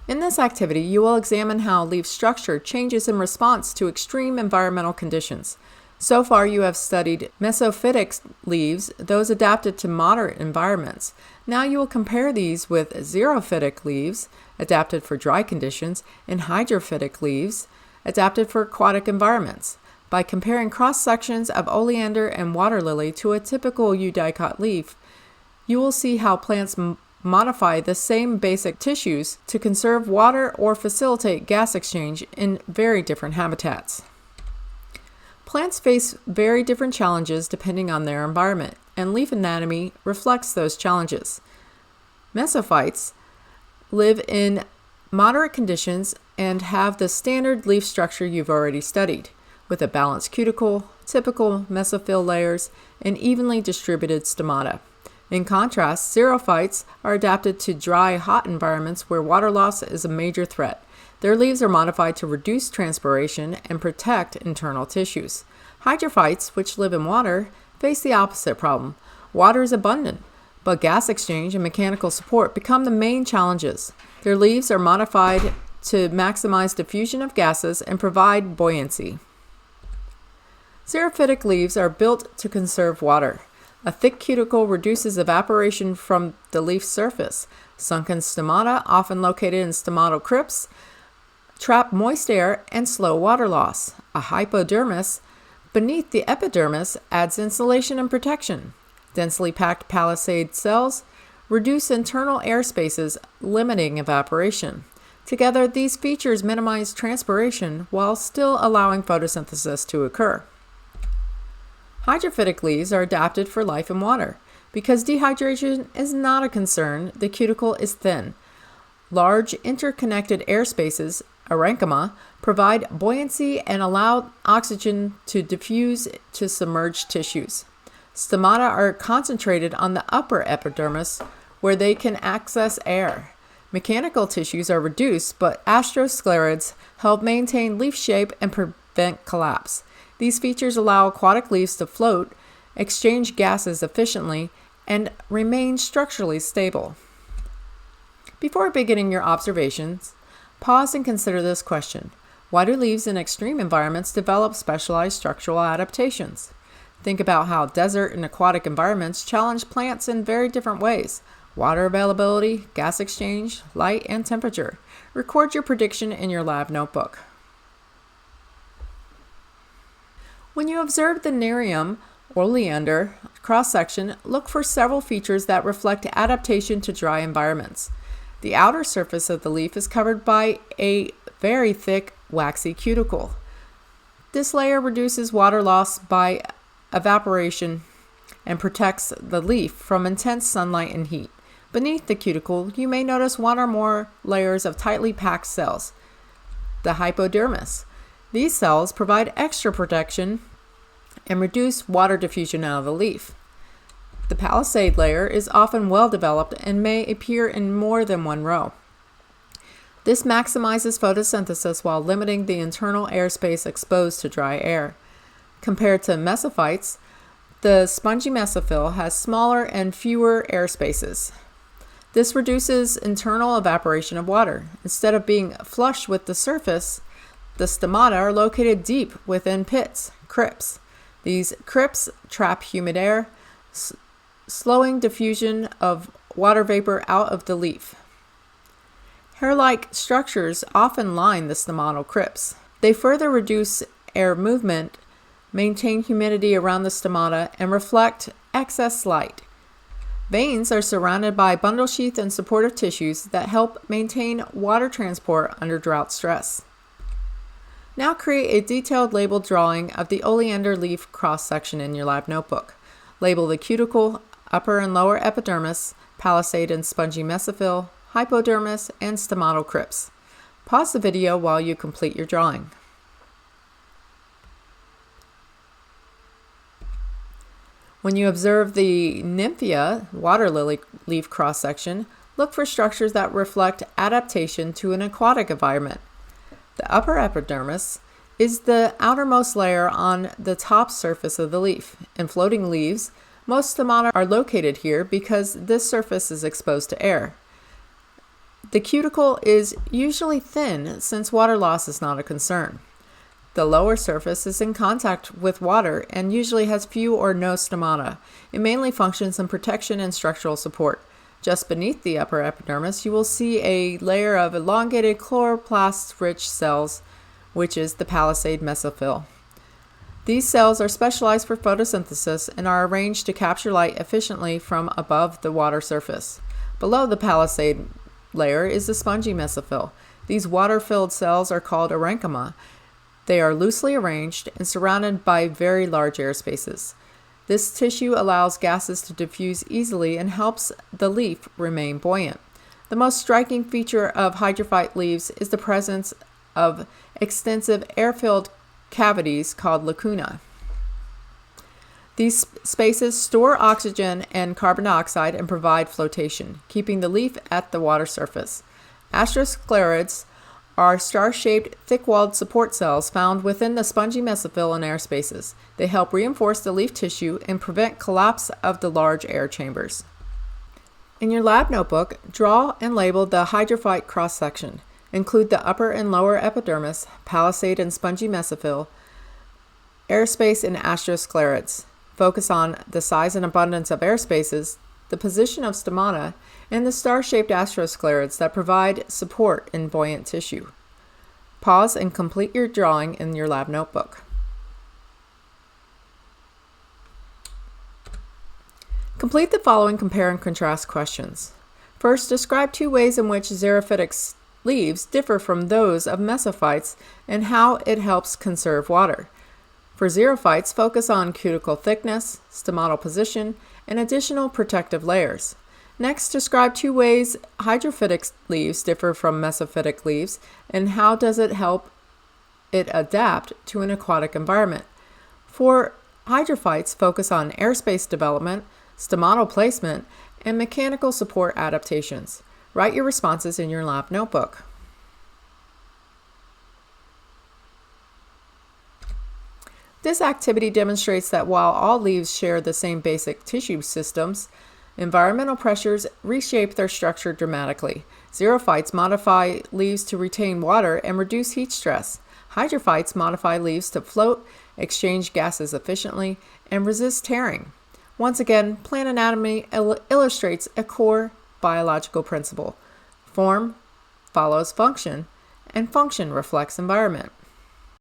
In this activity, you will examine how leaf structure changes in response to extreme environmental conditions. So far, you have studied mesophytic leaves, those adapted to moderate environments. Now you will compare these with xerophytic leaves, adapted for dry conditions, and hydrophytic leaves, adapted for aquatic environments. By comparing cross-sections of oleander and water lily to a typical eudicot leaf, you will see how plants modify the same basic tissues to conserve water or facilitate gas exchange in very different habitats. Plants face very different challenges depending on their environment, and leaf anatomy reflects those challenges. Mesophytes live in moderate conditions and have the standard leaf structure you've already studied, with a balanced cuticle, typical mesophyll layers, and evenly distributed stomata. In contrast, xerophytes are adapted to dry, hot environments where water loss is a major threat. Their leaves are modified to reduce transpiration and protect internal tissues. Hydrophytes, which live in water, face the opposite problem. Water is abundant, but gas exchange and mechanical support become the main challenges. Their leaves are modified to maximize diffusion of gases and provide buoyancy. Xerophytic leaves are built to conserve water. A thick cuticle reduces evaporation from the leaf surface. Sunken stomata, often located in stomatal crypts, trap moist air and slow water loss. A hypodermis beneath the epidermis adds insulation and protection. Densely packed palisade cells reduce internal air spaces, limiting evaporation. Together, these features minimize transpiration while still allowing photosynthesis to occur. Hydrophytic leaves are adapted for life in water. Because dehydration is not a concern, the cuticle is thin. Large interconnected air spaces, parenchyma, provide buoyancy and allow oxygen to diffuse to submerged tissues. Stomata are concentrated on the upper epidermis, where they can access air. Mechanical tissues are reduced, but astrosclerids help maintain leaf shape and prevent collapse. These features allow aquatic leaves to float, exchange gases efficiently, and remain structurally stable. Before beginning your observations, pause and consider this question. Why do leaves in extreme environments develop specialized structural adaptations? Think about how desert and aquatic environments challenge plants in very different ways. Water availability, gas exchange, light, and temperature. Record your prediction in your lab notebook. When you observe the nerium, oleander, cross-section, look for several features that reflect adaptation to dry environments. The outer surface of the leaf is covered by a very thick, waxy cuticle. This layer reduces water loss by evaporation and protects the leaf from intense sunlight and heat. Beneath the cuticle, you may notice one or more layers of tightly packed cells. The hypodermis. These cells provide extra protection and reduce water diffusion out of the leaf. The palisade layer is often well developed and may appear in more than one row. This maximizes photosynthesis while limiting the internal airspace exposed to dry air. Compared to mesophytes, the spongy mesophyll has smaller and fewer air spaces. This reduces internal evaporation of water. Instead of being flush with the surface, the stomata are located deep within pits, crypts. These crypts trap humid air, slowing diffusion of water vapor out of the leaf. Hair-like structures often line the stomatal crypts. They further reduce air movement, maintain humidity around the stomata, and reflect excess light. Veins are surrounded by bundle sheath and supportive tissues that help maintain water transport under drought stress. Now create a detailed labeled drawing of the oleander leaf cross-section in your lab notebook. Label the cuticle, upper and lower epidermis, palisade and spongy mesophyll, hypodermis, and stomatal crypts. Pause the video while you complete your drawing. When you observe the nymphea, water lily leaf cross-section, look for structures that reflect adaptation to an aquatic environment. The upper epidermis is the outermost layer on the top surface of the leaf. In floating leaves, most stomata are located here because this surface is exposed to air. The cuticle is usually thin since water loss is not a concern. The lower surface is in contact with water and usually has few or no stomata. It mainly functions in protection and structural support. Just beneath the upper epidermis, you will see a layer of elongated chloroplast-rich cells, which is the palisade mesophyll. These cells are specialized for photosynthesis and are arranged to capture light efficiently from above the water surface. Below the palisade layer is the spongy mesophyll. These water-filled cells are called parenchyma. They are loosely arranged and surrounded by very large air spaces. This tissue allows gases to diffuse easily and helps the leaf remain buoyant. The most striking feature of hydrophyte leaves is the presence of extensive air-filled cavities called lacuna. These spaces store oxygen and carbon dioxide and provide flotation, keeping the leaf at the water surface. Astrosclerids are star-shaped, thick-walled support cells found within the spongy mesophyll and air spaces. They help reinforce the leaf tissue and prevent collapse of the large air chambers. In your lab notebook, draw and label the hydrophyte cross-section. Include the upper and lower epidermis, palisade and spongy mesophyll, airspace and astrosclerids. Focus on the size and abundance of air spaces, the position of stomata, and the star-shaped astrosclerids that provide support in buoyant tissue. Pause and complete your drawing in your lab notebook. Complete the following compare and contrast questions. First, describe two ways in which xerophytic leaves differ from those of mesophytes and how it helps conserve water. For xerophytes, focus on cuticle thickness, stomatal position, and additional protective layers. Next, describe two ways hydrophytic leaves differ from mesophytic leaves and how does it help it adapt to an aquatic environment. For hydrophytes, focus on airspace development, stomatal placement, and mechanical support adaptations. Write your responses in your lab notebook. This activity demonstrates that while all leaves share the same basic tissue systems, environmental pressures reshape their structure dramatically. Xerophytes modify leaves to retain water and reduce heat stress. Hydrophytes modify leaves to float, exchange gases efficiently, and resist tearing. Once again, plant anatomy illustrates a core biological principle. Form follows function, and function reflects environment.